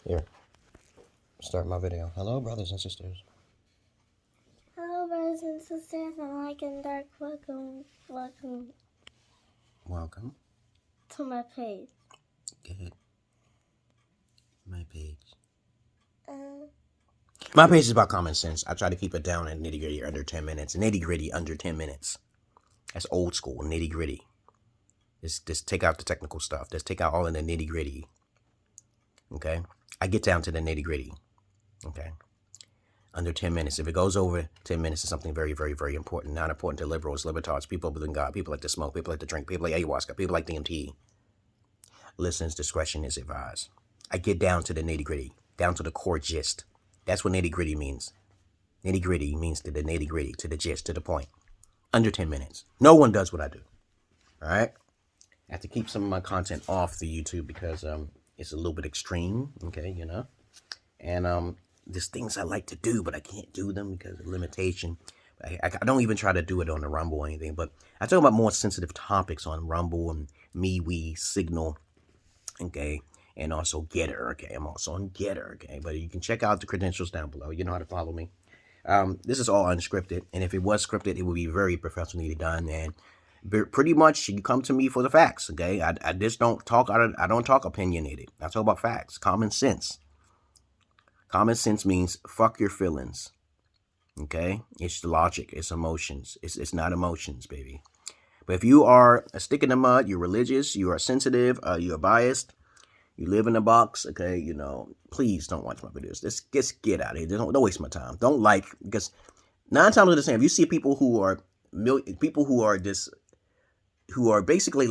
Here, start my video. Hello, brothers and sisters. Hello, brothers and sisters, and light and dark. Welcome to my page. Good. My page. My page is about common sense. I try to keep it down and nitty gritty under 10 minutes. Nitty gritty under 10 minutes. That's old school, nitty gritty. Just take out the technical stuff. Just take out all of the nitty gritty. Okay? I get down to the nitty gritty. Okay? Under 10 minutes. If it goes over 10 minutes, it's something very, very, very important. Not important to liberals, libertards, people who believe in God, people like to smoke, people like to drink, people like ayahuasca, people like DMT. Listeners' discretion is advised. I get down to the nitty gritty, down to the core gist. That's what nitty gritty means. Nitty gritty means to the nitty gritty, to the gist, to the point. Under 10 minutes. No one does what I do. All right? I have to keep some of my content off the YouTube because it's a little bit extreme. Okay, you know? And there's things I like to do, but I can't do them because of limitation. I don't even try to do it on the Rumble or anything, but I talk about more sensitive topics on Rumble and MeWe, Signal, okay, and also Getter, okay. I'm also on Getter, okay, but you can check out the credentials down below. You know how to follow me. This is all unscripted, and if it was scripted, it would be very professionally done, and pretty much you come to me for the facts, okay. I just don't talk I don't talk opinionated. I talk about facts, common sense. Common sense means fuck your feelings. Okay? It's logic. It's emotions. It's not emotions, baby. But if you are a stick in the mud, you're religious, you are sensitive, you are biased, you live in a box, okay, you know, please don't watch my videos. Just get out of here. Don't waste my time. Don't like, because 9 times out of 10, if you see people who are basically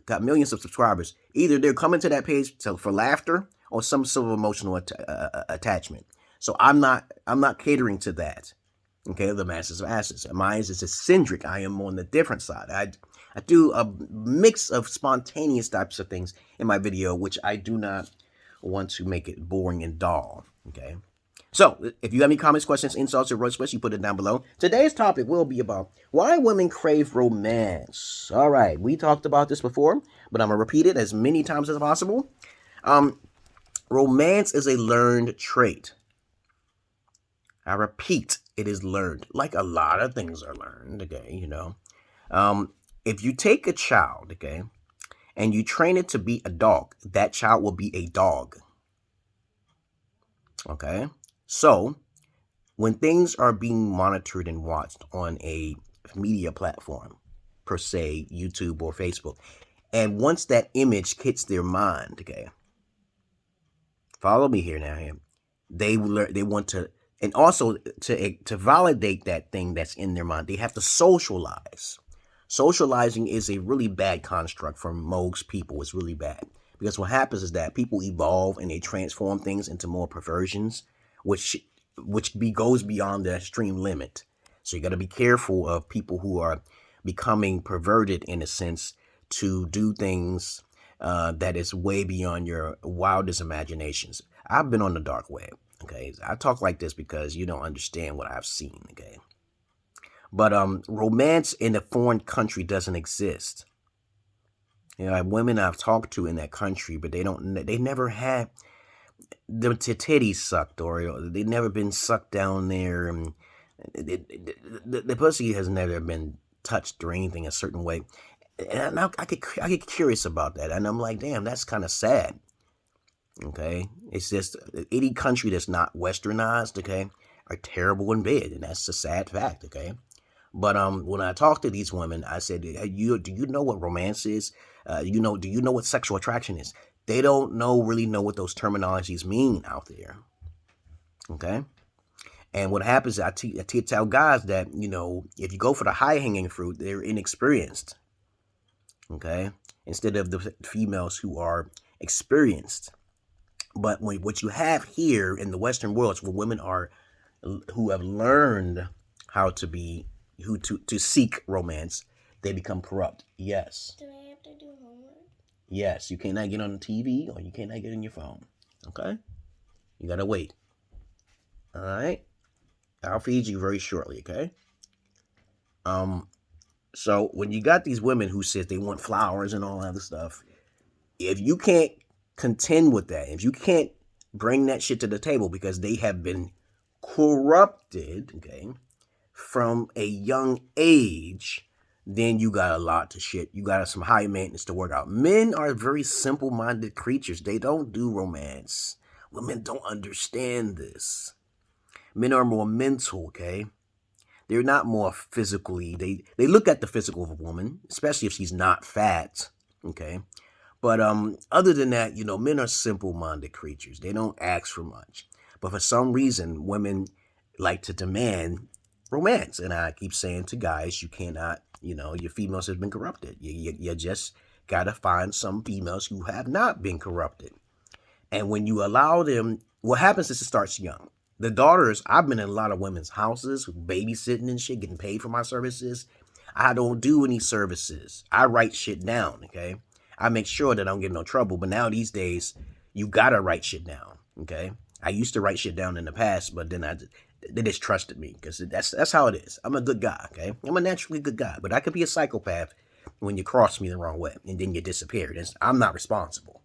got millions of subscribers, either they're coming to that page for laughter or some sort of emotional attachment. So I'm not catering to that. Okay, the masses of asses. Mine is eccentric. I am on the different side. I do a mix of spontaneous types of things in my video, which I do not want to make it boring and dull. Okay. So, if you have any comments, questions, insults, or roast questions, you put it down below. Today's topic will be about why women crave romance. All right, we talked about this before, but I'm going to repeat it as many times as possible. Romance is a learned trait. I repeat, it is learned. Like a lot of things are learned, okay, you know. If you take a child, okay, and you train it to be a dog, that child will be a dog. Okay? So, when things are being monitored and watched on a media platform, per se, YouTube or Facebook, and once that image hits their mind, okay, follow me here now, they want to, and also to validate that thing that's in their mind, they have to socialize. Socializing is a really bad construct for most people. It's really bad because what happens is that people evolve and they transform things into more perversions, which goes beyond the extreme limit. So you got to be careful of people who are becoming perverted in a sense to do things that is way beyond your wildest imaginations. I've been on the dark web. Okay, I talk like this because you don't understand what I've seen. Okay, but romance in a foreign country doesn't exist. You know, women I've talked to in that country, but they never had the titties sucked, or they've never been sucked down there, and the pussy has never been touched or anything a certain way. And I get curious about that, and I'm like, damn, that's kind of sad. Okay, it's just any country that's not westernized, okay, are terrible in bed, and that's a sad fact. Okay, but when I talk to these women, I said, do you know what romance is? Do you know what sexual attraction is? They don't really know what those terminologies mean out there. Okay, and what happens is I tell guys that, you know, if you go for the high hanging fruit, they're inexperienced. Okay, instead of the females who are experienced. But what you have here in the Western world is where women who have learned how to be, to seek romance, they become corrupt. Yes. Do I have to do homework? Yes, you cannot get on the TV or you cannot get on your phone. Okay? You gotta wait. All right? I'll feed you very shortly, okay? So when you got these women who said they want flowers and all that other stuff, if you can't contend with that, if you can't bring that shit to the table because they have been corrupted, okay, from a young age, then you got a lot to shit. You got some high maintenance to work out. Men are very simple-minded creatures. They don't do romance. Women don't understand this. Men are more mental, okay? They're not more physically. They look at the physical of a woman, especially if she's not fat, okay? But other than that, you know, men are simple-minded creatures. They don't ask for much. But for some reason, women like to demand romance. And I keep saying to guys, you cannot, you know, your females have been corrupted. You just got to find some females who have not been corrupted. And when you allow them, what happens is it starts young. The daughters, I've been in a lot of women's houses, babysitting and shit, getting paid for my services. I don't do any services. I write shit down, okay? I make sure that I don't get in no trouble. But now these days, you got to write shit down, okay? I used to write shit down in the past, but then they just trusted me because that's how it is. I'm a good guy, okay? I'm a naturally good guy, but I could be a psychopath when you cross me the wrong way and then you disappear. I'm not responsible,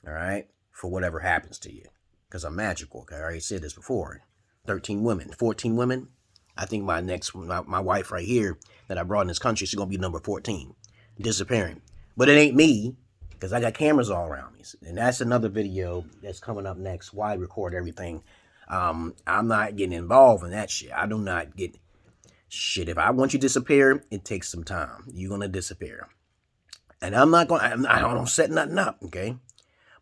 all right, for whatever happens to you because I'm magical, okay? I already said this before. 13 women, 14 women. I think my wife right here that I brought in this country, she's going to be number 14, disappearing. But it ain't me because I got cameras all around me. And that's another video that's coming up next, why I record everything. I'm not getting involved in that shit. I do not get shit. If I want you to disappear, it takes some time. You're going to disappear. And I don't set nothing up, okay?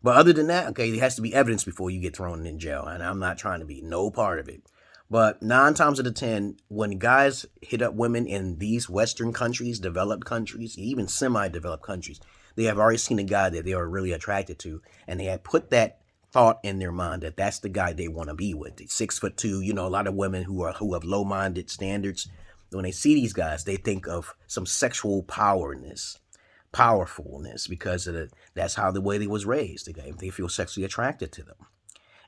But other than that, okay, there has to be evidence before you get thrown in jail. And I'm not trying to be no part of it. But 9 times out of 10, when guys hit up women in these Western countries, developed countries, even semi-developed countries, they have already seen a guy that they are really attracted to. And they have put that thought in their mind that that's the guy they want to be with. 6'2", you know, a lot of women who have low-minded standards, when they see these guys, they think of some sexual powerfulness because of that's how the way they was raised. Okay? They feel sexually attracted to them.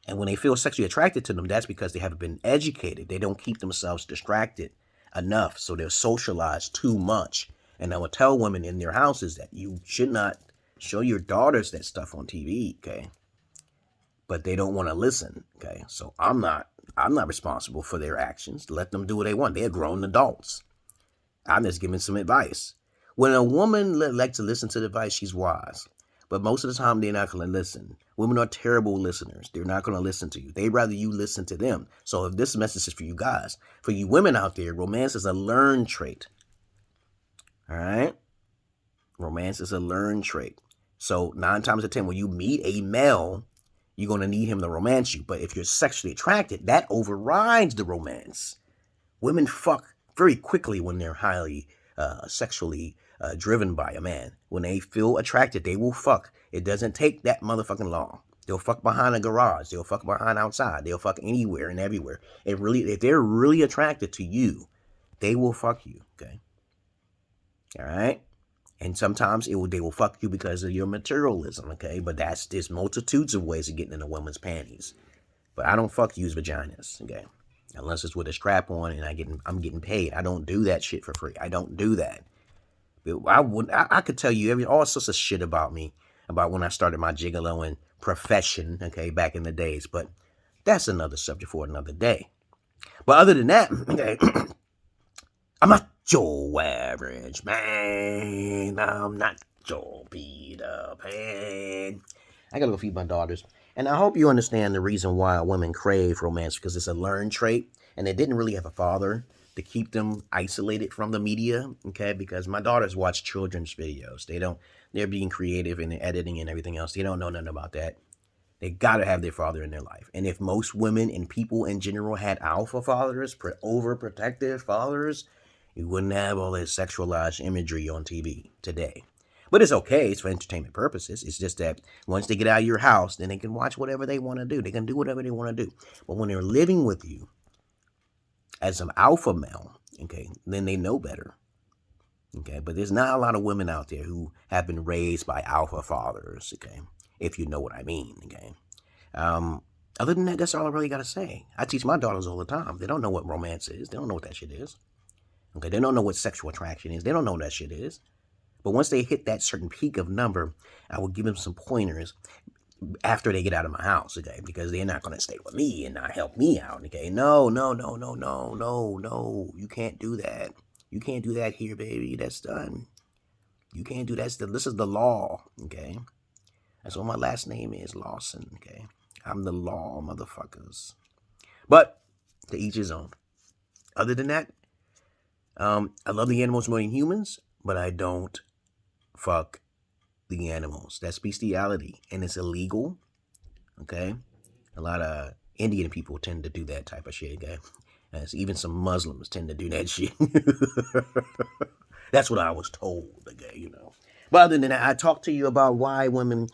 And when they feel sexually attracted to them, that's because they haven't been educated. They don't keep themselves distracted enough, so they're socialized too much. And I would tell women in their houses that you should not show your daughters that stuff on TV, okay? But they don't want to listen, okay? So I'm not responsible for their actions. Let them do what they want. They're grown adults. I'm just giving some advice. When a woman likes to listen to the advice, she's wise. But most of the time, they're not going to listen. Women are terrible listeners. They're not going to listen to you. They'd rather you listen to them. So if this message is for you guys, for you women out there, romance is a learned trait. All right? Romance is a learned trait. So 9 times out of 10, when you meet a male, you're going to need him to romance you. But if you're sexually attracted, that overrides the romance. Women fuck very quickly when they're highly sexually driven by a man. When they feel attracted, they will fuck. It doesn't take that motherfucking long. They'll fuck behind a garage. They'll fuck behind outside. They'll fuck anywhere and everywhere. If they're really attracted to you, they will fuck you, okay? All right? And sometimes they will fuck you because of your materialism, okay? But there's multitudes of ways of getting in a woman's panties. But I don't fuck use vaginas, okay? Unless it's with a strap on and I'm getting paid. I don't do that shit for free. I don't do that. I could tell you all sorts of shit about me, about when I started my gigoloing profession, okay, back in the days. But that's another subject for another day. But other than that, okay, I'm not your average man. I'm not your Peter Pan. I gotta go feed my daughters. And I hope you understand the reason why women crave romance, because it's a learned trait, and they didn't really have a father to keep them isolated from the media, okay? Because my daughters watch children's videos. They're being creative in the editing and everything else. They don't know nothing about that. They gotta have their father in their life. And if most women and people in general had alpha fathers, overprotective fathers, you wouldn't have all this sexualized imagery on TV today. But it's okay. It's for entertainment purposes. It's just that once they get out of your house, then they can watch whatever they want to do. They can do whatever they want to do. But when they're living with you as an alpha male, okay, then they know better. Okay, but there's not a lot of women out there who have been raised by alpha fathers, okay, if you know what I mean, okay. Other than that, that's all I really got to say. I teach my daughters all the time. They don't know what romance is. They don't know what that shit is. Okay, they don't know what sexual attraction is. They don't know what that shit is. But once they hit that certain peak of number, I will give them some pointers. after they get out of my house, okay? Because they're not going to stay with me and not help me out, okay? No. You can't do that. You can't do that here, baby. That's done. You can't do that. This is the law, okay? That's what my last name is, Lawson, okay? I'm the law, motherfuckers. But to each his own. Other than that, I love the animals more than humans, but I don't fuck the animals. That's bestiality, and it's illegal, okay? A lot of Indian people tend to do that type of shit, okay? As even some Muslims tend to do that shit. That's what I was told, okay, you know. But other than that, I talked to you about why women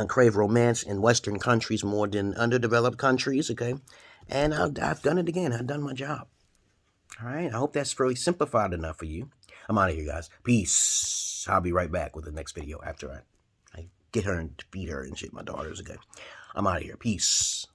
crave romance in Western countries more than underdeveloped countries, okay? And I've done it again. I've done my job. All right? I hope that's really simplified enough for you. I'm out of here, guys. Peace. I'll be right back with the next video after I get her and feed her and shit, my daughters, okay? I'm out of here. Peace.